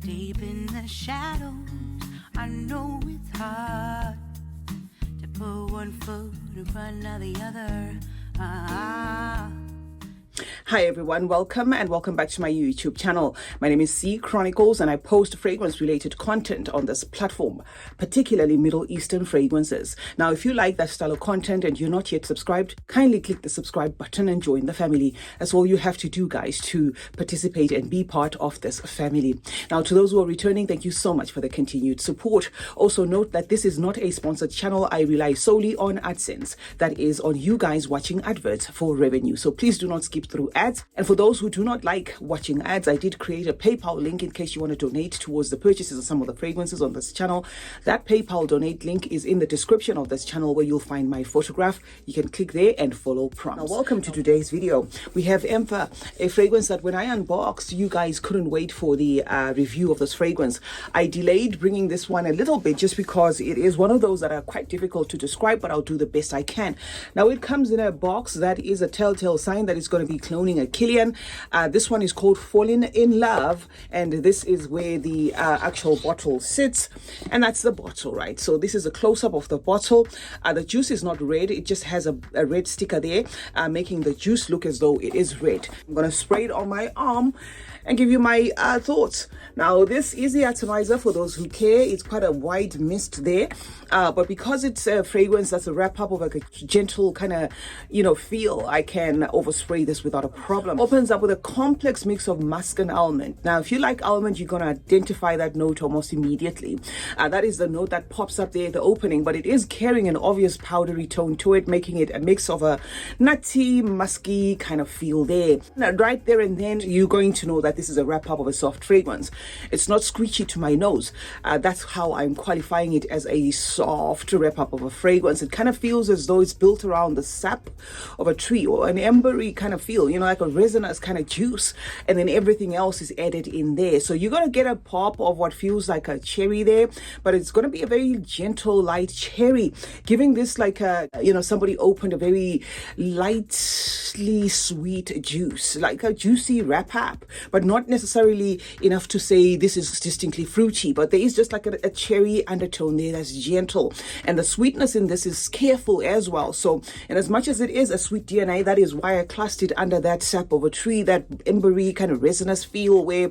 Deep in the shadows, I know it's hard to put one foot in front of the other. Hi everyone, welcome back to my YouTube channel. My name is CeeChronicles and I post fragrance related content on this platform, particularly Middle Eastern fragrances. Now, if you like that style of content and you're not yet subscribed, kindly click the subscribe button and join the family. That's all you have to do, guys, to participate and be part of this family. Now, to those who are returning, thank you so much for the continued support. Also note that this is not a sponsored channel. I rely solely on AdSense. That is on you guys watching adverts for revenue. So please do not skip through ads. And for those who do not like watching ads, I did create a PayPal link in case you want to donate towards the purchases of some of the fragrances on this channel. That PayPal donate link is in the description of this channel where you'll find my photograph. You can click there and follow prompts. Now, welcome to today's video. We have Emper, a fragrance that when I unboxed, you guys couldn't wait for the review of this fragrance. I delayed bringing this one a little bit just because it is one of those that are quite difficult to describe, but I'll do the best I can. Now, it comes in a box that is a telltale sign that it's going to be cloning a Killian. This one is called Falling in Love, and this is where the actual bottle sits, and that's the bottle, right? So this is a close-up of the bottle. The juice is not red, it just has a red sticker there, making the juice look as though it is red. I'm going to spray it on my arm and give you my thoughts. Now, this is the atomizer for those who care. It's quite a wide mist there, but because it's a fragrance that's a wrap up of like a gentle kind of, feel, I can overspray this without a problem. Opens up with a complex mix of musk and almond. Now, if you like almond, you're going to identify that note almost immediately. That is the note that pops up there at the opening, but it is carrying an obvious powdery tone to it, making it a mix of a nutty, musky kind of feel there. Now, right there and then, you're going to know that this is a wrap up of a soft fragrance. It's not screechy to my nose. That's how I'm qualifying it as a soft wrap up of a fragrance. It kind of feels as though it's built around the sap of a tree or an embery kind of feel, like a resinous kind of juice, and then everything else is added in there. So you're going to get a pop of what feels like a cherry there, but it's going to be a very gentle, light cherry, giving this like a, somebody opened a very lightly sweet juice, like a juicy wrap up, but not necessarily enough to say this is distinctly fruity, but there is just like a cherry undertone there that's gentle, and the sweetness in this is careful as well. So, and as much as it is a sweet DNA, that is why I classed it under that sap of a tree, that embery kind of resinous feel where,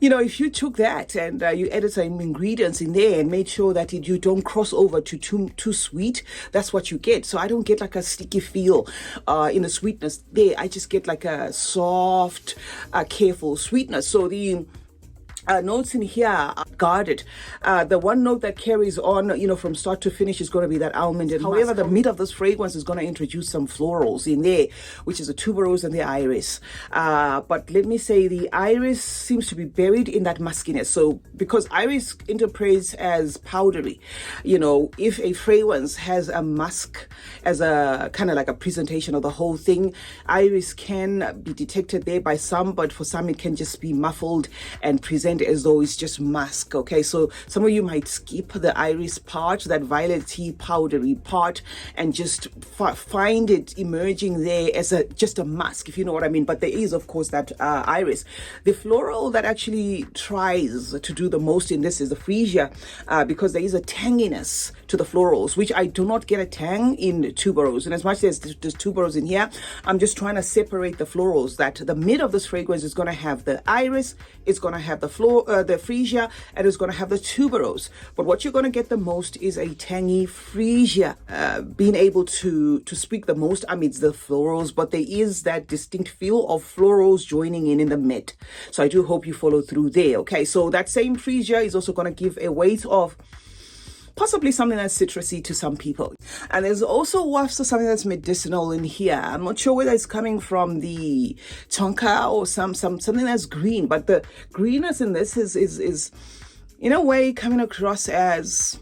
if you took that and you added some ingredients in there and made sure that you don't cross over to too sweet, that's what you get. So I don't get like a sticky feel in the sweetness there. I just get like a soft, careful sweetness. So the notes in here are guarded. The one note that carries on, from start to finish is going to be that almond. And however, the mid of this fragrance is going to introduce some florals in there, which is the tuberose and the iris. But let me say the iris seems to be buried in that muskiness. So because iris interprets as powdery, if a fragrance has a musk as a kind of like a presentation of the whole thing, iris can be detected there by some, but for some it can just be muffled and present as though it's just musk. Okay, so some of you might skip the iris part, that violety powdery part, and just find it emerging there as just a musk, if you know what I mean. But there is, of course, that iris. The floral that actually tries to do the most in this is the freesia, because there is a tanginess to the florals, which I do not get a tang in tuberose. And as much as there's tuberose in here, I'm just trying to separate the florals, that the mid of this fragrance is going to have the iris, it's going to have the freesia, and it's going to have the tuberose. But what you're going to get the most is a tangy freesia, being able to speak the most amidst the florals, but there is that distinct feel of florals joining in the mid. So I do hope you follow through there. Okay, so that same freesia is also going to give a weight of possibly something that's citrusy to some people. And there's also wafts of something that's medicinal in here. I'm not sure whether it's coming from the tonka or something that's green, but the greenness in this is in a way coming across as,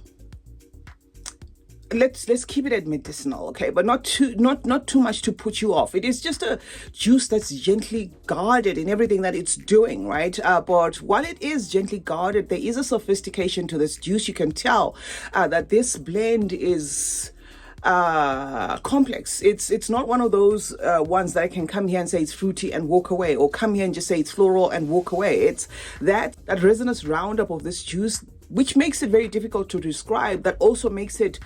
let's keep it at medicinal, okay, but not too much to put you off. It is just a juice that's gently guarded in everything that it's doing, right? But while it is gently guarded, there is a sophistication to this juice. You can tell that this blend is complex. It's not one of those ones that I can come here and say it's fruity and walk away, or come here and just say it's floral and walk away. It's that resinous roundup of this juice, which makes it very difficult to describe, that also makes it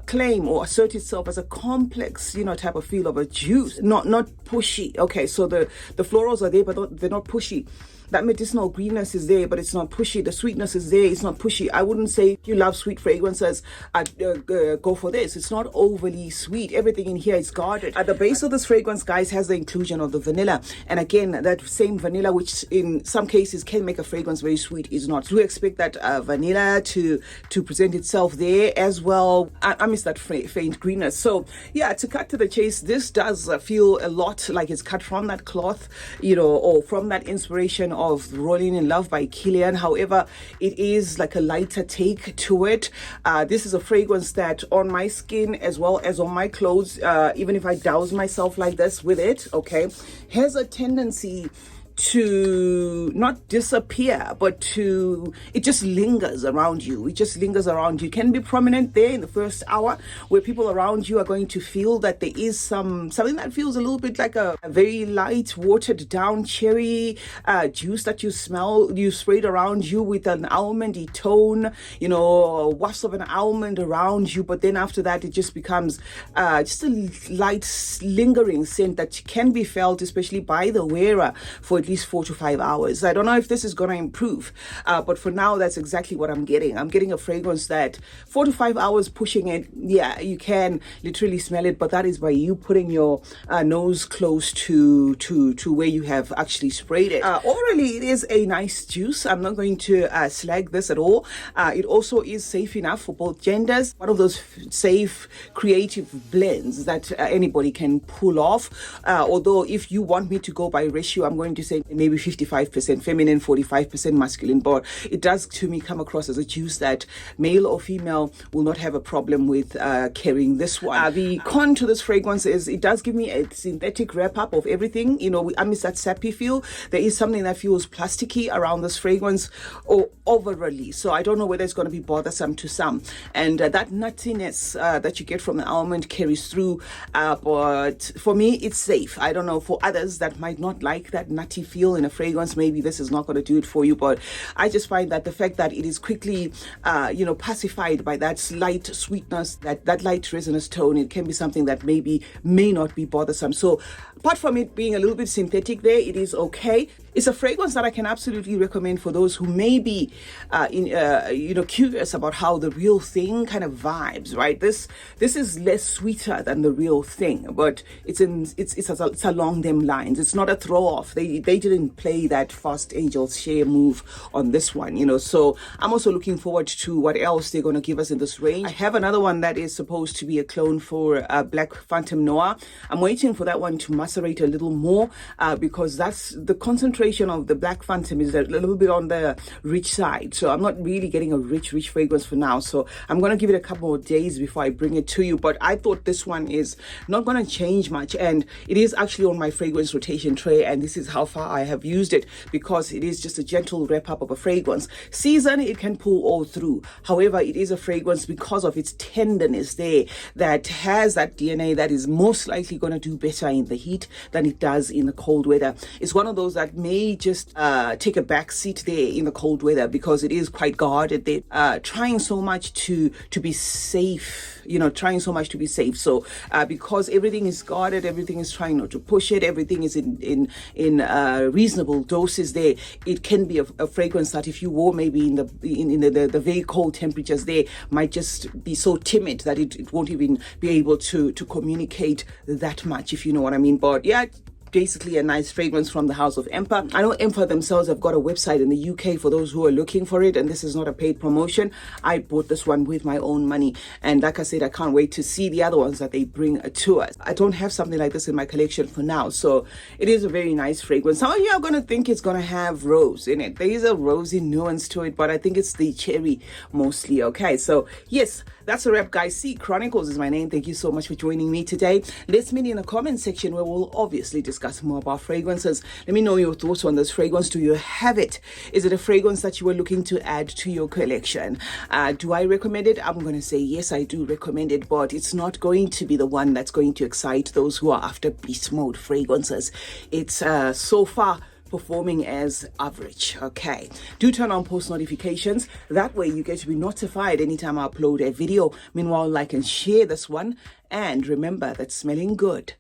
claim or assert itself as a complex, type of feel of a juice, not pushy. Okay, so the florals are there, but they're not pushy. That medicinal greenness is there, but it's not pushy. The sweetness is there, it's not pushy. I wouldn't say if you love sweet fragrances, go for this. It's not overly sweet. Everything in here is guarded. At the base of this fragrance, guys, has the inclusion of the vanilla. And again, that same vanilla, which in some cases can make a fragrance very sweet, is not. Do expect that vanilla to present itself there as well. I miss that faint greenness. So yeah, to cut to the chase, this does feel a lot like it's cut from that cloth, or from that inspiration of Rolling in Love by Kilian. However, it is like a lighter take to it. This is a fragrance that on my skin as well as on my clothes, even if I douse myself like this with it, okay, has a tendency to not disappear, but it just lingers around you. It just lingers around you. It can be prominent there in the first hour, where people around you are going to feel that there is something that feels a little bit like a very light, watered down cherry juice that you smell. You sprayed around you with an almondy tone, wafts of an almond around you, but then after that it just becomes just a light lingering scent that can be felt, especially by the wearer, for at least 4 to 5 hours. I don't know if this is going to improve, but for now, that's exactly what I'm getting. I'm getting a fragrance that 4 to 5 hours pushing it, yeah, you can literally smell it, but that is by you putting your nose close to where you have actually sprayed it. Orally, it is a nice juice. I'm not going to slag this at all. It also is safe enough for both genders. One of those safe, creative blends that anybody can pull off. Although if you want me to go by ratio, I'm going to say maybe 55% feminine, 45% masculine, but it does to me come across as a juice that male or female will not have a problem with carrying this one. The con to this fragrance is it does give me a synthetic wrap up of everything. I miss that sappy feel. There is something that feels plasticky around this fragrance or overly. So I don't know whether it's going to be bothersome to some. And that nuttiness that you get from the almond carries through. But for me, it's safe. I don't know, for others that might not like that nutty feel in a fragrance, maybe this is not going to do it for you. But I just find that the fact that it is quickly pacified by that slight sweetness, that light resinous tone, it can be something that may not be bothersome. So apart from it being a little bit synthetic there, it is okay. It's a fragrance that I can absolutely recommend for those who may be curious about how the real thing kind of vibes, right? This is less sweeter than the real thing, but it's along them lines. It's not a throw off. They didn't play that Fast Angels Share move on this one, so I'm also looking forward to what else they're going to give us in this range. I have another one that is supposed to be a clone for Black Phantom Noir. I'm waiting for that one to macerate a little more because that's the concentration of the Black Phantom is a little bit on the rich side, so I'm not really getting a rich fragrance for now. So I'm going to give it a couple more days before I bring it to you, but I thought this one is not going to change much, and it is actually on my fragrance rotation tray, and this is how far I have used it, because it is just a gentle wrap up of a fragrance. Season, it can pull all through. However, it is a fragrance because of its tenderness there that has that DNA that is most likely going to do better in the heat than it does in the cold weather. It's one of those that may just take a back seat there in the cold weather because it is quite guarded there, trying so much to be safe, so because everything is guarded, everything is trying not to push it, everything is in reasonable doses there, it can be a fragrance that if you wore maybe in the very cold temperatures there, might just be so timid that it won't even be able to communicate that much, if you know what I mean. But yeah, basically a nice fragrance from the house of Emper. I know Emper themselves have got a website in the UK for those who are looking for it, and this is not a paid promotion. I bought this one with my own money, and like I said, I can't wait to see the other ones that they bring to us. I don't have something like this in my collection for now, so it is a very nice fragrance. Some of you are going to think it's going to have rose in it. There is a rosy nuance to it, but I think it's the cherry mostly. Okay, so yes, That's a wrap, guys. C Chronicles is my name. Thank you so much for joining me today. Let's meet in the comment section where we'll obviously discuss more about fragrances. Let me know your thoughts on this fragrance. Do you have it? Is it a fragrance that you were looking to add to your collection? Do I recommend it? I'm going to say yes, I do recommend it, but it's not going to be the one that's going to excite those who are after beast mode fragrances. It's so far performing as average. Okay, do turn on post notifications. That way you get to be notified anytime I upload a video. Meanwhile, like and share this one, and remember that smelling good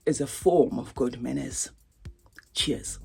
is a form of good manners. Cheers.